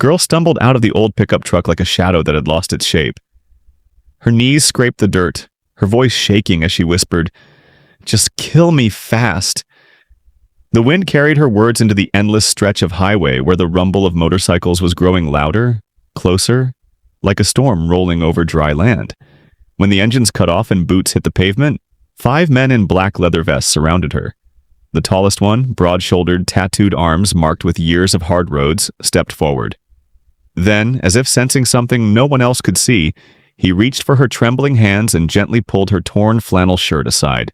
girl stumbled out of the old pickup truck like a shadow that had lost its shape. Her knees scraped the dirt, her voice shaking as she whispered, "Just kill me fast." The wind carried her words into the endless stretch of highway where the rumble of motorcycles was growing louder, closer, like a storm rolling over dry land. When the engines cut off and boots hit the pavement, 5 men in black leather vests surrounded her. The tallest one, broad-shouldered, tattooed arms marked with years of hard roads, stepped forward. Then, as if sensing something no one else could see, he reached for her trembling hands and gently pulled her torn flannel shirt aside.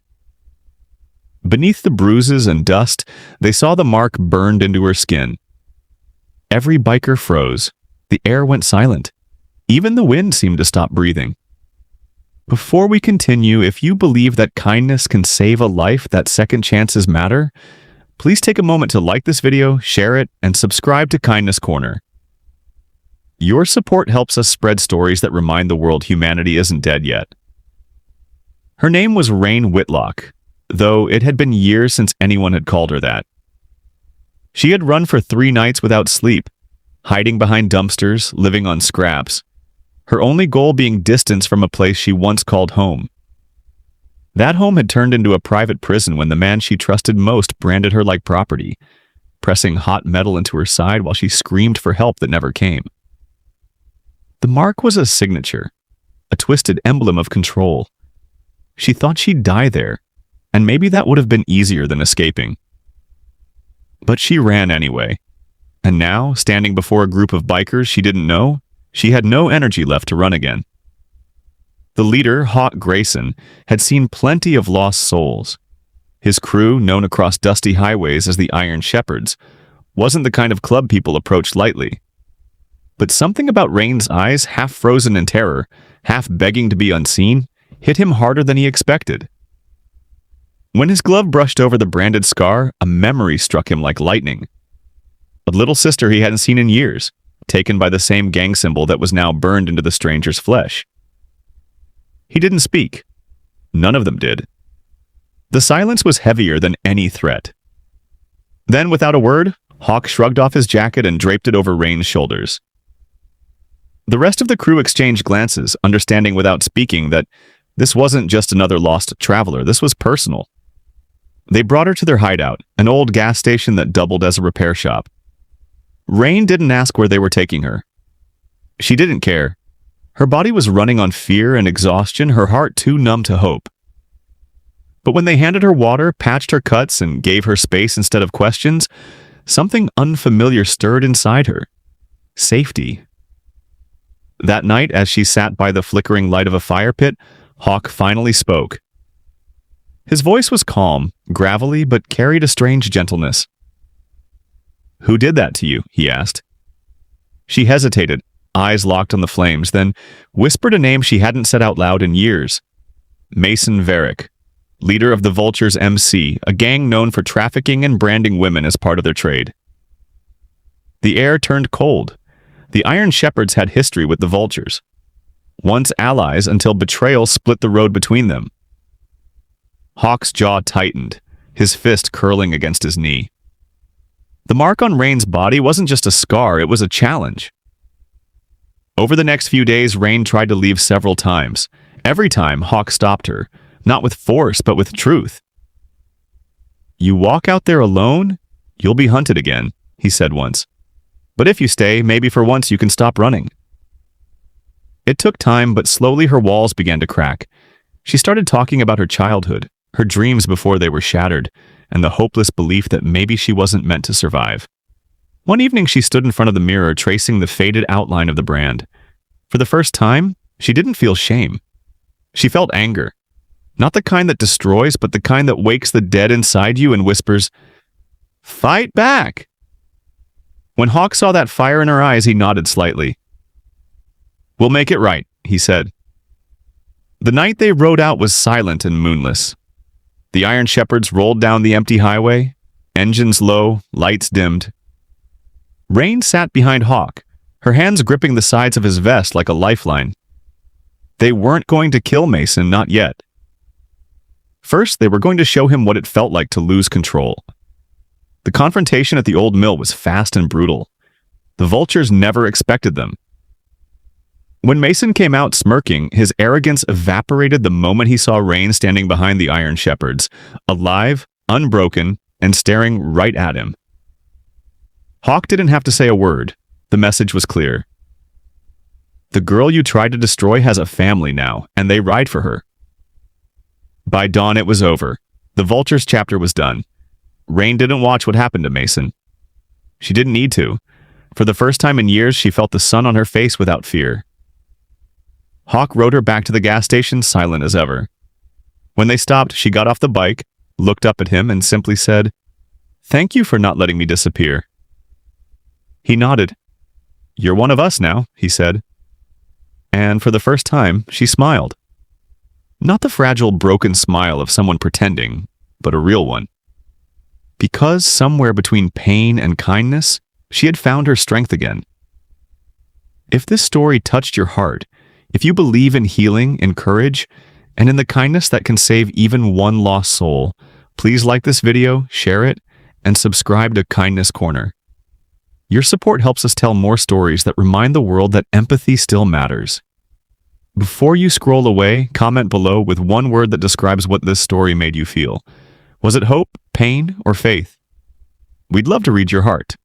Beneath the bruises and dust, they saw the mark burned into her skin. Every biker froze. The air went silent. Even the wind seemed to stop breathing. Before we continue, if you believe that kindness can save a life, that second chances matter, please take a moment to like this video, share it, and subscribe to Kindness Corner. Your support helps us spread stories that remind the world humanity isn't dead yet. Her name was Rain Whitlock, though it had been years since anyone had called her that. She had run for 3 nights without sleep, hiding behind dumpsters, living on scraps, her only goal being distance from a place she once called home. That home had turned into a private prison when the man she trusted most branded her like property, pressing hot metal into her side while she screamed for help that never came. The mark was a signature, a twisted emblem of control. She thought she'd die there, and maybe that would have been easier than escaping. But she ran anyway, and now, standing before a group of bikers she didn't know, she had no energy left to run again. The leader, Hawk Grayson, had seen plenty of lost souls. His crew, known across dusty highways as the Iron Shepherds, wasn't the kind of club people approached lightly. But something about Rain's eyes, half frozen in terror, half begging to be unseen, hit him harder than he expected. When his glove brushed over the branded scar, a memory struck him like lightning. A little sister he hadn't seen in years, taken by the same gang symbol that was now burned into the stranger's flesh. He didn't speak. None of them did. The silence was heavier than any threat. Then, without a word, Hawk shrugged off his jacket and draped it over Rain's shoulders. The rest of the crew exchanged glances, understanding without speaking that this wasn't just another lost traveler, this was personal. They brought her to their hideout, an old gas station that doubled as a repair shop. Rain didn't ask where they were taking her. She didn't care. Her body was running on fear and exhaustion, her heart too numb to hope. But when they handed her water, patched her cuts, and gave her space instead of questions, something unfamiliar stirred inside her. Safety. That night, as she sat by the flickering light of a fire pit, Hawk finally spoke. His voice was calm, gravelly, but carried a strange gentleness. "Who did that to you?" he asked. She hesitated, eyes locked on the flames, then whispered a name she hadn't said out loud in years. Mason Varick, leader of the Vultures MC, a gang known for trafficking and branding women as part of their trade. The air turned cold. The Iron Shepherds had history with the Vultures. Once allies until betrayal split the road between them. Hawk's jaw tightened, his fist curling against his knee. The mark on Rain's body wasn't just a scar, it was a challenge. Over the next few days, Rain tried to leave several times. Every time, Hawk stopped her, not with force, but with truth. "You walk out there alone, you'll be hunted again," he said once. "But if you stay, maybe for once you can stop running." It took time, but slowly her walls began to crack. She started talking about her childhood, her dreams before they were shattered, and the hopeless belief that maybe she wasn't meant to survive. One evening she stood in front of the mirror tracing the faded outline of the brand. For the first time, she didn't feel shame. She felt anger. Not the kind that destroys, but the kind that wakes the dead inside you and whispers, "Fight back!" When Hawk saw that fire in her eyes, he nodded slightly. "We'll make it right," he said. The night they rode out was silent and moonless. The Iron Shepherds rolled down the empty highway, engines low, lights dimmed. Rain sat behind Hawk, her hands gripping the sides of his vest like a lifeline. They weren't going to kill Mason, not yet. First, they were going to show him what it felt like to lose control. The confrontation at the old mill was fast and brutal. The vultures never expected them. When Mason came out smirking, his arrogance evaporated the moment he saw Rain standing behind the Iron Shepherds, alive, unbroken, and staring right at him. Hawk didn't have to say a word. The message was clear. The girl you tried to destroy has a family now, and they ride for her. By dawn, it was over. The Vultures chapter was done. Rain didn't watch what happened to Mason. She didn't need to. For the first time in years, she felt the sun on her face without fear. Hawk rode her back to the gas station, silent as ever. When they stopped, she got off the bike, looked up at him, and simply said, "Thank you for not letting me disappear." He nodded. "You're one of us now," he said. And for the first time, she smiled. Not the fragile, broken smile of someone pretending, but a real one. Because somewhere between pain and kindness, she had found her strength again. If this story touched your heart, if you believe in healing, in courage, and in the kindness that can save even one lost soul, please like this video, share it, and subscribe to Kindness Corner. Your support helps us tell more stories that remind the world that empathy still matters. Before you scroll away, comment below with one word that describes what this story made you feel. Was it hope, pain, or faith? We'd love to read your heart.